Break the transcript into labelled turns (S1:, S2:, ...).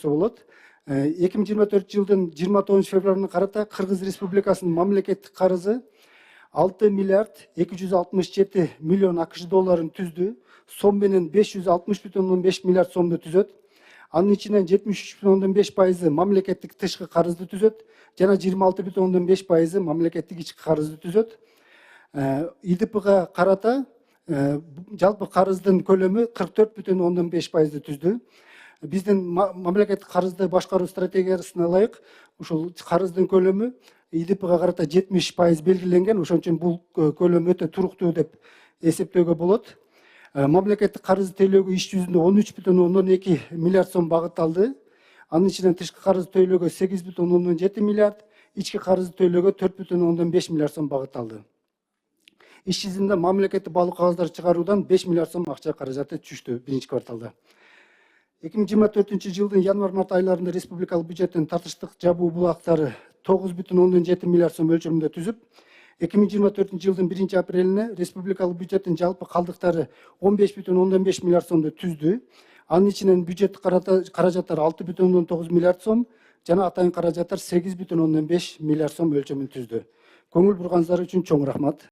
S1: болот. 2024 жылдын 29 февралына карата Кыргыз Республикасынын мамлекеттик карызы 6 миллиард 267 миллион АКШ долларын түздү. Сом менен 560,5 миллиард сомду түзөт. Анын ичинен 73,5% мамлекеттик тышкы карызды түзөт жана 26,5% мамлекеттик ички карызды түзөт. ИДПга карата жалпы карыздын көлөмү 44,5%ды түздү. Биздин мамлекеттик карызды башкаруу стратегиясына ылайык ушул карыздын көлөмү ИДПга карата 70% белгиленген. Ошон үчүн бул көлөм өтө туруктуу деп эсептөөгө болот. Мамлекеттик карызды төлөөгө иш жүзүндө 13,2 миллиард сом багытталды. Анын ичинен тышкы карызды төлөөгө 8,7 миллиард, ички карызды төлөөгө 4,5 миллиард сом багытталды. Иш жүзүндө мамлекеттик баалуу кагаздар чыгаруудан 5 миллиард сом акча каражаты түштү биринчи кварталда. 2024 жылдын январь-март айларында республикалык бюджеттин тартыштык жабуу булактары 9,7 миллиард сом өлчөмүндө түзүп, 2024 жылдын 1 апрелине республикалык бюджеттин жалпы калдыктары 15,5 миллиард сомду түздү. Анын ичинен бюджет каражаттар 6,9 миллиард сом жана атайын каражаттар 8,5 миллиард сом өлчөмүн түздү. Көңүл бурганыңыздар үчүн чоң рахмат.